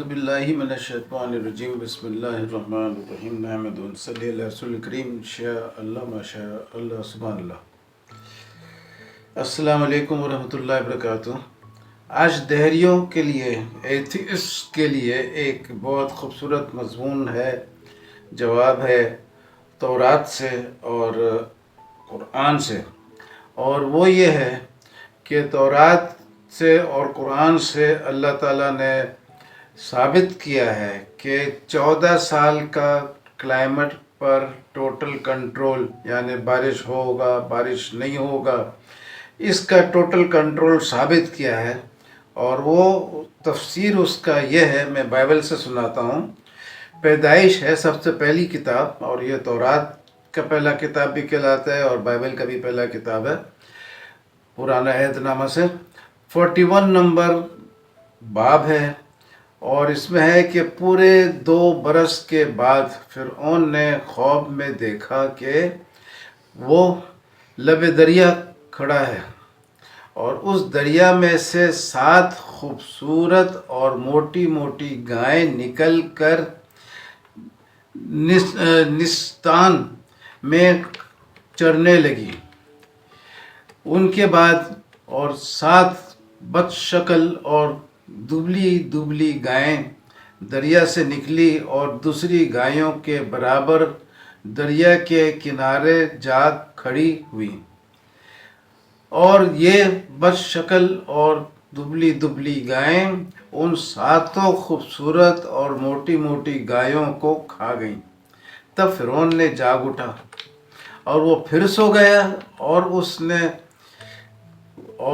باللہ من الشیطان الرجیم بسم اللہ الرحمن الرحیم نحمد و صلی اللہ رسول کریم شاء اللہ ما شاء اللہ سبحان اللہ۔ السلام علیکم ورحمۃ اللہ وبرکاتہ۔ آج دہریوں کے لیے، ایتھیسٹ کے لیے ایک بہت خوبصورت مضمون ہے، جواب ہے تورات سے اور قرآن سے، اور وہ یہ ہے کہ تورات سے اور قرآن سے اللہ تعالیٰ نے ثابت کیا ہے کہ 14 سال کا کلائمیٹ پر ٹوٹل کنٹرول، یعنی بارش ہوگا بارش نہیں ہوگا، اس کا ٹوٹل کنٹرول ثابت کیا ہے۔ اور وہ تفسیر اس کا یہ ہے، میں بائبل سے سناتا ہوں۔ پیدائش ہے سب سے پہلی کتاب، اور یہ تورات کا پہلا کتاب بھی کہلاتا ہے اور بائبل کا بھی پہلا کتاب ہے پرانا عہد نامہ سے۔ 41 نمبر باب ہے، اور اس میں ہے کہ پورے 2 برس کے بعد فرعون نے خواب میں دیکھا کہ وہ لب دریا کھڑا ہے، اور اس دریا میں سے 7 خوبصورت اور موٹی موٹی گائیں نکل کر نستان میں چرنے لگی۔ ان کے بعد اور 7 بد شکل اور دبلی دبلی گائیں دریا سے نکلی اور دوسری گایوں کے برابر دریا کے کنارے جا کھڑی ہوئی، اور یہ بد شکل اور دبلی دبلی گائیں ان 7 خوبصورت اور موٹی موٹی گایوں کو کھا گئیں۔ تب فرعون نے جاگ اٹھا اور وہ پھر سو گیا، اور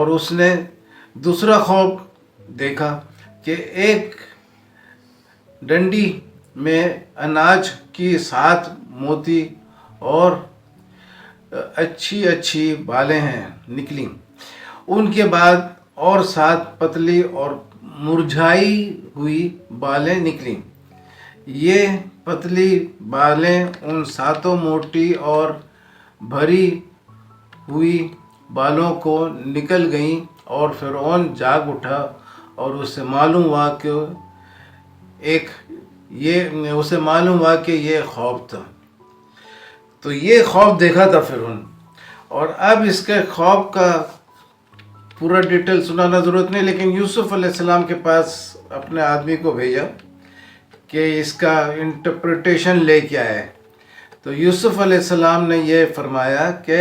اس نے دوسرا خواب دیکھا کہ ایک ڈنڈی میں اناج کی 7 موٹی اور اچھی بالیں ہیں نکلیں۔ ان کے بعد اور 7 پتلی اور مرجھائی ہوئی بالیں نکلیں۔ یہ پتلی بالیں ان 7 موٹی اور بھری ہوئی بالوں کو نکل گئیں، اور فرعون جاگ اٹھا اور اسے معلوم ہوا کہ یہ خواب تھا۔ تو یہ خواب دیکھا تھا فرعون، اور اب اس کے خواب کا پورا ڈیٹیل سنانا ضرورت نہیں، لیکن یوسف علیہ السلام کے پاس اپنے آدمی کو بھیجا کہ اس کا انٹرپریٹیشن لے کے آئے۔ تو یوسف علیہ السلام نے یہ فرمایا کہ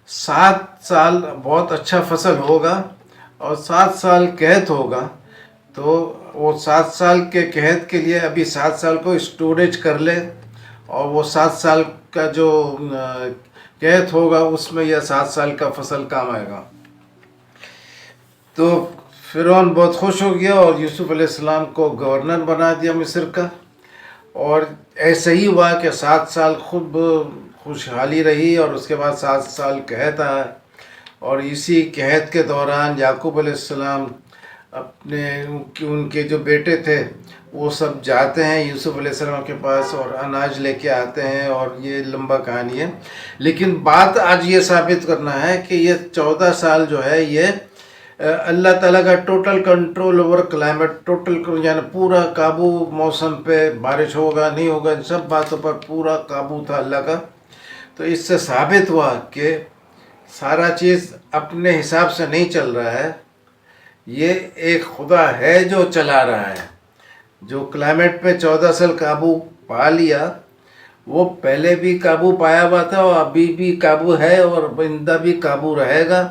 7 سال بہت اچھا فصل ہوگا اور 7 سال قحط ہوگا، تو وہ 7 سال کے قحط کے لیے ابھی 7 سال کو اسٹوریج کر لے، اور وہ 7 سال کا جو قحط ہوگا اس میں یہ 7 سال کا فصل کام آئے گا۔ تو فرعون بہت خوش ہو گیا اور یوسف علیہ السلام کو گورنر بنا دیا مصر کا، اور ایسے ہی ہوا کہ 7 سال خوب خوشحالی رہی، اور اس کے بعد 7 سال قحط آیا۔ اور اسی قحط کے دوران یعقوب علیہ السلام ان کے جو بیٹے تھے وہ سب جاتے ہیں یوسف علیہ السلام کے پاس اور اناج لے کے آتے ہیں، اور یہ لمبا کہانی ہے۔ لیکن بات آج یہ ثابت کرنا ہے کہ یہ 14 سال جو ہے یہ اللہ تعالیٰ کا ٹوٹل کنٹرول اوور کلائمیٹ، یعنی پورا قابو موسم پہ، بارش ہوگا نہیں ہوگا ان سب باتوں پر پورا قابو تھا اللہ کا۔ تو اس سے ثابت ہوا کہ سارا چیز اپنے حساب سے نہیں چل رہا ہے، یہ ایک خدا ہے جو چلا رہا ہے۔ جو کلائمیٹ پہ 14 سال قابو پا لیا، وہ پہلے بھی قابو پایا ہوا تھا اور ابھی بھی قابو ہے اور آئندہ بھی قابو رہے گا۔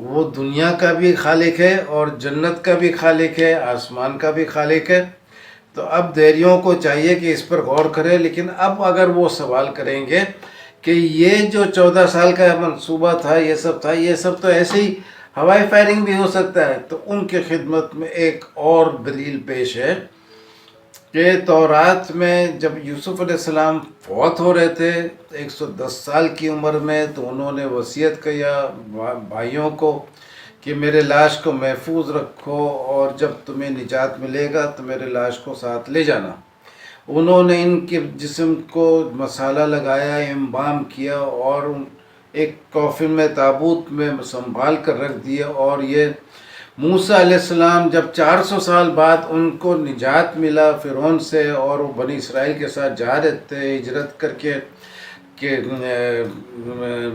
وہ دنیا کا بھی خالق ہے اور جنت کا بھی خالق ہے، آسمان کا بھی خالق ہے۔ تو اب دہریوں کو چاہیے کہ اس پر غور کرے، لیکن اب اگر وہ سوال کریں گے کہ یہ جو 14 سال کا منصوبہ تھا، یہ سب تو ایسے ہی ہوائی فائرنگ بھی ہو سکتا ہے، تو ان کے خدمت میں ایک اور دلیل پیش ہے کہ تورات میں جب یوسف علیہ السلام فوت ہو رہے تھے 110 سال کی عمر میں، تو انہوں نے وصیت کیا بھائیوں کو کہ میرے لاش کو محفوظ رکھو، اور جب تمہیں نجات ملے گا تو میرے لاش کو ساتھ لے جانا۔ انہوں نے ان کے جسم کو مسالہ لگایا، امبام کیا اور ایک کافن میں تابوت میں سنبھال کر رکھ دیا، اور یہ موسیٰ علیہ السلام جب 400 سال بعد ان کو نجات ملا فرعون سے، اور وہ بنی اسرائیل کے ساتھ جا رہے تھے ہجرت کر کے کہ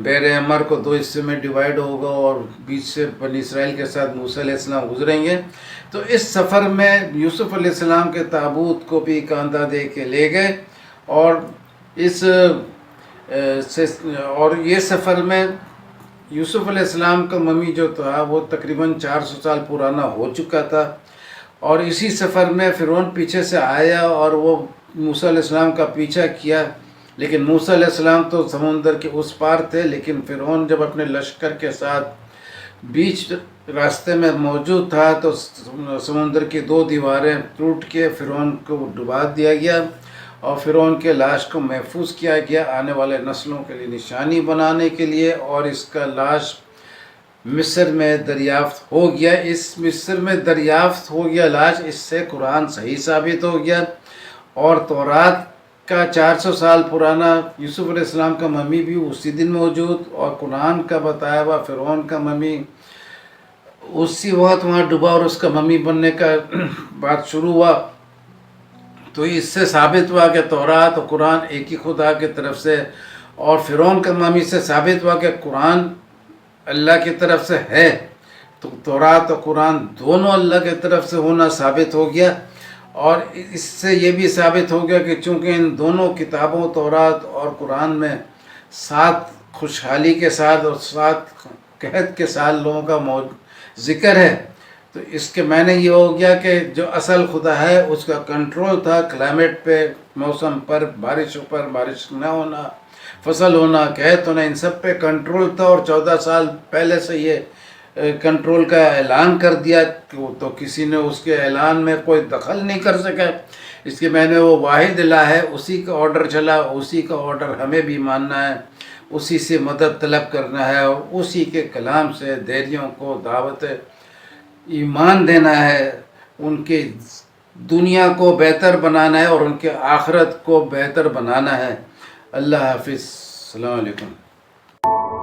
بحر احمر کو 2 حصے میں ڈیوائیڈ ہوگا اور بیچ سے بنی اسرائیل کے ساتھ موسیٰ علیہ السلام گزریں گے، تو اس سفر میں یوسف علیہ السلام کے تابوت کو بھی کاندھا دے کے لے گئے، اور یہ سفر میں یوسف علیہ السلام کا ممی جو تھا وہ تقریباً 400 سال پرانا ہو چکا تھا، اور اسی سفر میں فرعون پیچھے سے آیا اور وہ موسیٰ علیہ السلام کا پیچھا کیا، لیکن موسیٰ علیہ السلام تو سمندر کے اس پار تھے، لیکن فرعون جب اپنے لشکر کے ساتھ بیچ راستے میں موجود تھا تو سمندر کی 2 دیواریں ٹوٹ کے فرعون کو ڈبا دیا گیا، اور فرعون کے لاش کو محفوظ کیا گیا آنے والے نسلوں کے لیے نشانی بنانے کے لیے، اور اس کا لاش مصر میں دریافت ہو گیا۔ اس مصر میں دریافت ہو گیا لاش، اس سے قرآن صحیح ثابت ہو گیا، اور تورات کا 400 سال پرانا یوسف علیہ السلام کا ممی بھی اسی دن موجود، اور قرآن کا بتایا ہوا فرعون کا ممی اسی وقت وہاں ڈوبا، اور اس کا ممی بننے کا بات شروع ہوا۔ تو اس سے ثابت ہوا کہ تورات اور قرآن ایک ہی خدا کی طرف سے، اور فرعون کا ممی سے ثابت ہوا کہ قرآن اللہ کی طرف سے ہے، تو تورات اور قرآن دونوں اللہ کی طرف سے ہونا ثابت ہو گیا۔ اور اس سے یہ بھی ثابت ہو گیا کہ چونکہ ان دونوں کتابوں تورات اور قرآن میں 7 خوشحالی کے ساتھ اور 7 قحط کے ساتھ لوگوں کا ذکر ہے، تو اس کے معنی یہ ہو گیا کہ جو اصل خدا ہے اس کا کنٹرول تھا کلائمیٹ پہ، موسم پر، بارشوں پر، بارش نہ ہونا، فصل ہونا، قحط ہونا، ان سب پہ کنٹرول تھا، اور 14 سال پہلے سے یہ کنٹرول کا اعلان کر دیا، تو کسی نے اس کے اعلان میں کوئی دخل نہیں کر سکا۔ اس کے معنی وہ واحد الہ ہے، اسی کا آرڈر چلا، اسی کا آرڈر ہمیں بھی ماننا ہے، اسی سے مدد طلب کرنا ہے، اور اسی کے کلام سے دیریوں کو دعوت ایمان دینا ہے، ان کے دنیا کو بہتر بنانا ہے اور ان کے آخرت کو بہتر بنانا ہے۔ اللہ حافظ، السلام علیکم۔